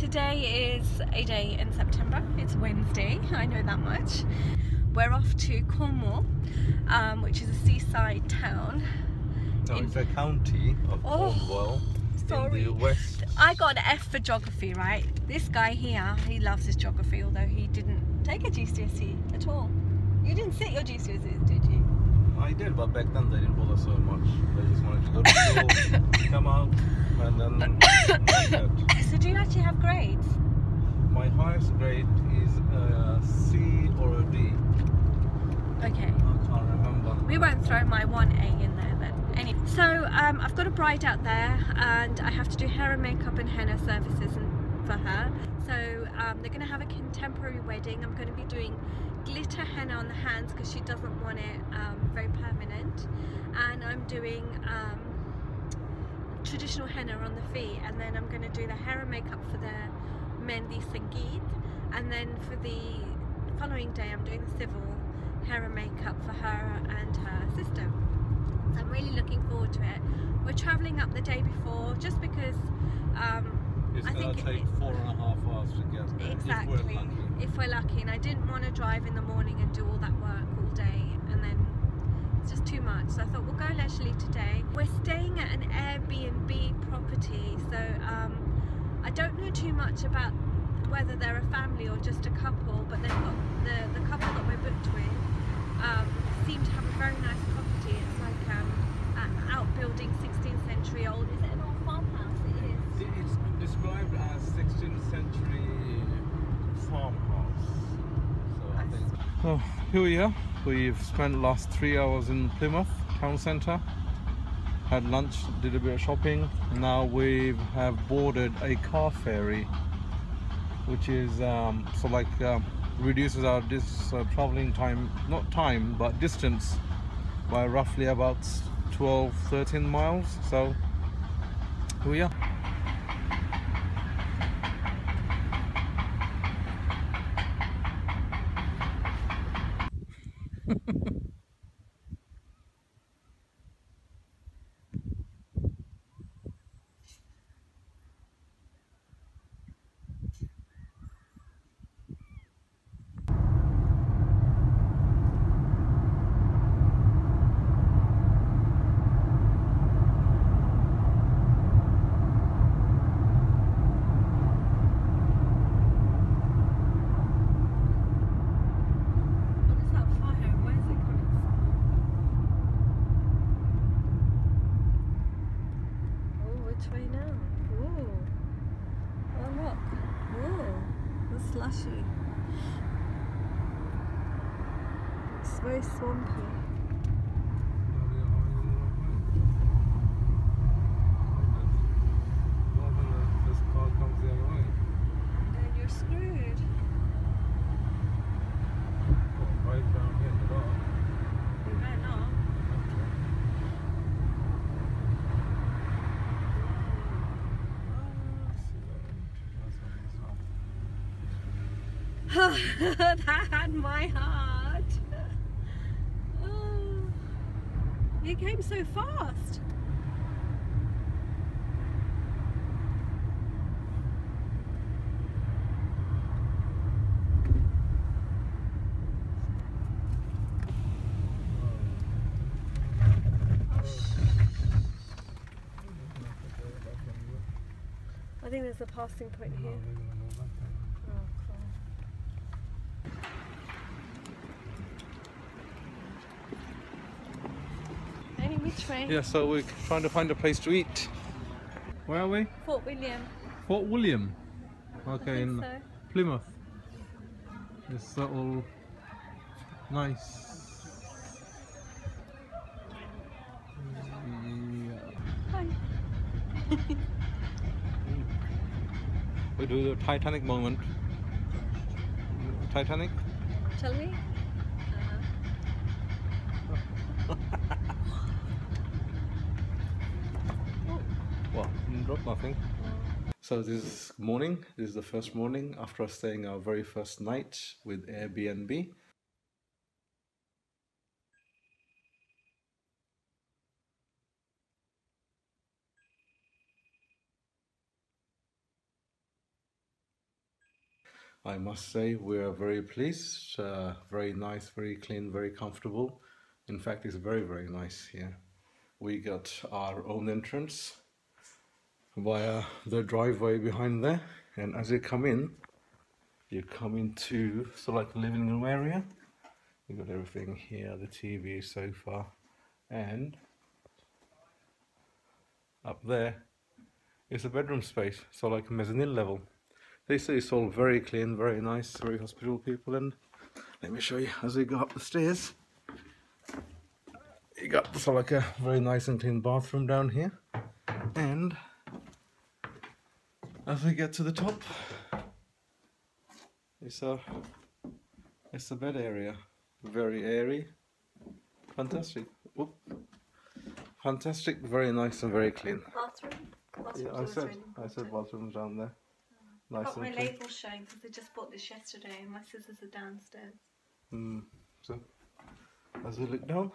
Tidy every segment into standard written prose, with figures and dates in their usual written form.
today is a day in September. It's Wednesday, I know that much. We're off to Cornwall, which is a seaside town. No, it's a county of Cornwall in the west. I got an F for geography, right? This guy here, he loves his geography, although he didn't take a GCSE at all. You didn't sit your GCSEs, did you? I did, but back then they didn't bother so much. They just wanted to go to school, come out, and then So do you actually have grades? My highest grade is a C or a D. Okay. I can't remember. We won't throw my 1A in there then. Anyway, so I've got a bride out there and I have to do hair and makeup and henna services for her. So they're going to have a contemporary wedding. I'm going to be doing glitter henna on the hands because she doesn't want it very permanent. And I'm doing traditional henna on the feet, and then I'm going to do the hair and makeup for the Mehndi Sangeet, and then for the following day I'm doing the civil hair and makeup for her and her sister. So I'm really looking forward to it. We're travelling up the day before just because it's going to take 4.5 hours to get there. Exactly, if we're lucky. And I didn't want to drive in the morning and do all that work all day, and then it's just too much. So I thought we'll go leisurely today. We're staying at an Airbnb property, so I don't know too much about whether they're a family or just a couple, but they've got the couple that we're booked with seem to have a very nice property. It's like an outbuilding, 16th century old. Is it an old farmhouse? It is. It's described as 16th century farmhouse. So I think. So here we are. We've spent the last 3 hours in Plymouth town centre. Had lunch, did a bit of shopping. Now we have boarded a car ferry, which is reduces our traveling time, not time, but distance by roughly about 12-13 miles. So here we are. Slushy. It's very swampy. This car comes the other way. Then you're screwed. Right down here in the dark. You better not. That had my heart. Oh, it came so fast. I think there's a passing point here. Yeah, so we're trying to find a place to eat. Where are we? Fort William. Fort William. Okay, in so. Plymouth. It's all nice. Yeah. Hi. We do the Titanic moment. Titanic? Shall we? Well, drop nothing. So this is morning. This is the first morning after staying our very first night with Airbnb. I must say we are very pleased. Very nice, very clean, very comfortable. In fact, it's very, very nice here. We got our own entrance via the driveway behind there, and as you come into sort of like the living room area. You got everything here, the TV, sofa, and up there is a bedroom space, so like mezzanine level. They say it's all very clean, very nice, very hospitable people. And let me show you as we go up the stairs. You got sort of like a very nice and clean bathroom down here, and as we get to the top, it's a bed area, very airy, fantastic. Whoop. Fantastic, very nice and very clean. Bathroom? Yeah, I said bathroom's down there. Nice. Got my label showing because I just bought this yesterday and my scissors are downstairs. So as we look down,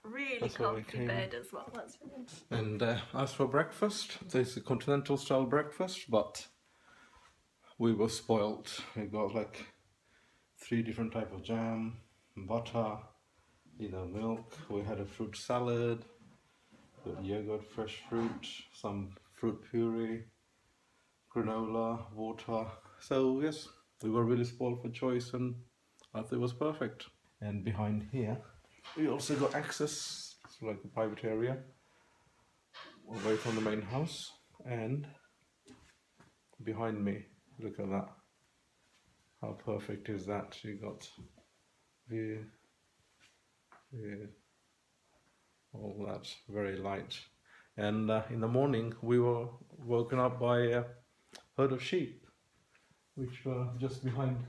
really comfy bed as well. That's really nice. And as for breakfast, there's a continental style breakfast, but we were spoilt. We got like 3 different types of jam, butter, milk. We had a fruit salad, yogurt, fresh fruit, some fruit puree, granola, water. So yes, we were really spoiled for choice, and I thought it was perfect. And behind here, we also got access to like a private area away from the main house. And behind me, look at that. How perfect is that? You got view, all that, very light. And in the morning we were woken up by a herd of sheep, which were just behind.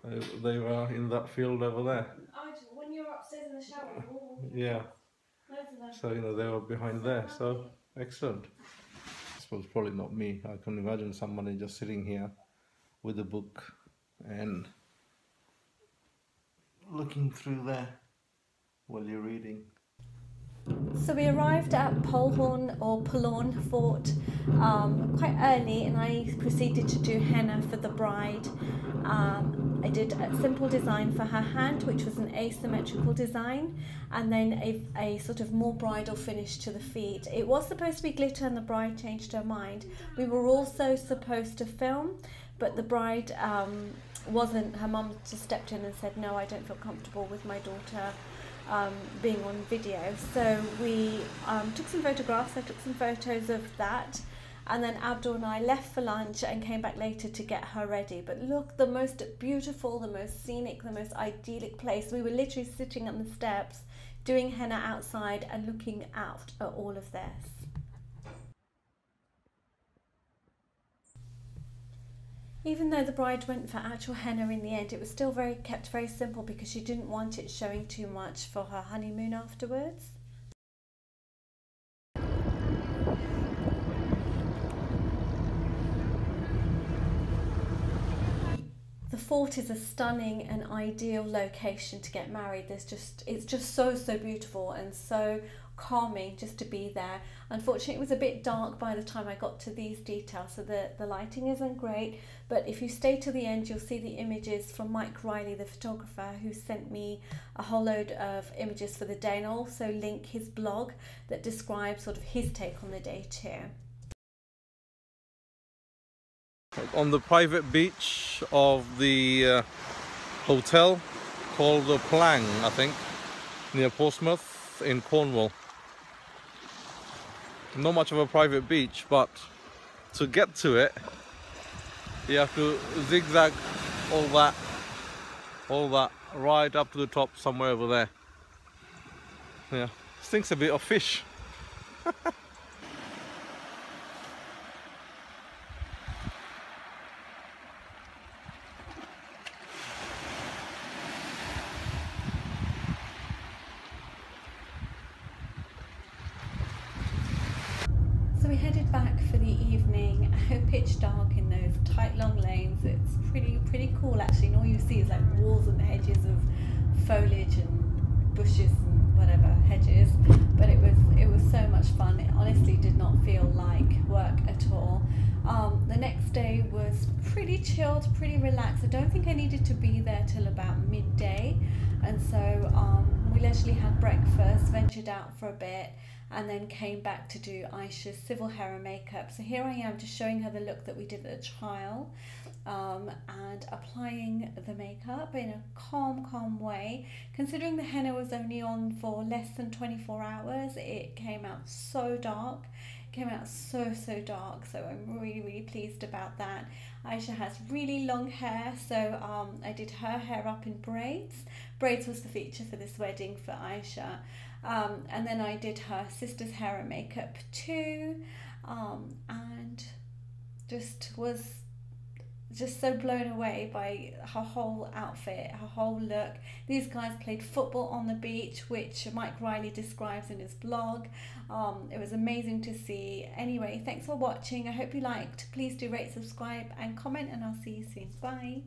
They were in that field over there. Oh, when you were upstairs in the shower. Yeah. So they were behind there. So excellent. I suppose probably not me. I can imagine somebody just sitting here with a book and looking through there while you're reading. So we arrived at Polhawn Fort quite early, and I proceeded to do henna for the bride. I did a simple design for her hand, which was an asymmetrical design, and then a sort of more bridal finish to the feet. It was supposed to be glitter and the bride changed her mind. We were also supposed to film, but the bride wasn't. Her mum just stepped in and said, no, I don't feel comfortable with my daughter being on video. So we took some photographs. I took some photos of that, and then Abdul and I left for lunch and came back later to get her ready. But look, the most beautiful, the most scenic, the most idyllic place. We were literally sitting on the steps doing henna outside and looking out at all of this. Even though the bride went for actual henna in the end, it was still kept very simple because she didn't want it showing too much for her honeymoon afterwards. The fort is a stunning and ideal location to get married. It's just so beautiful and so calming just to be there. Unfortunately, it was a bit dark by the time I got to these details, so the lighting isn't great, but if you stay to the end, you'll see the images from Mike Riley, the photographer, who sent me a whole load of images for the day, and I'll also link his blog that describes sort of his take on the day too. On the private beach of the hotel called the Polhawn, I think, near Portsmouth in Cornwall. Not much of a private beach, but to get to it you have to zigzag all that right up to the top somewhere over there. Yeah, stinks a bit of fish. So we headed back for the evening, pitch dark in those tight long lanes. It's pretty cool actually, and all you see is like walls and hedges of foliage and bushes and whatever, hedges, but it was so much fun. It honestly did not feel like work at all. The next day was pretty chilled, pretty relaxed. I don't think I needed to be there till about midday, and so we literally had breakfast, ventured out for a bit, and then came back to do Aisha's civil hair and makeup. So here I am just showing her the look that we did at the trial, and applying the makeup in a calm way. Considering the henna was only on for less than 24 hours, it came out so dark. It came out so dark, so I'm really pleased about that. Aisha has really long hair, so I did her hair up in braids. Braids was the feature for this wedding for Aisha. And then I did her sister's hair and makeup too, and was just so blown away by her whole outfit, her whole look. These guys played football on the beach, which Mike Riley describes in his blog. It was amazing to see. Anyway, thanks for watching. I hope you liked. Please do rate, subscribe and comment, and I'll see you soon. Bye.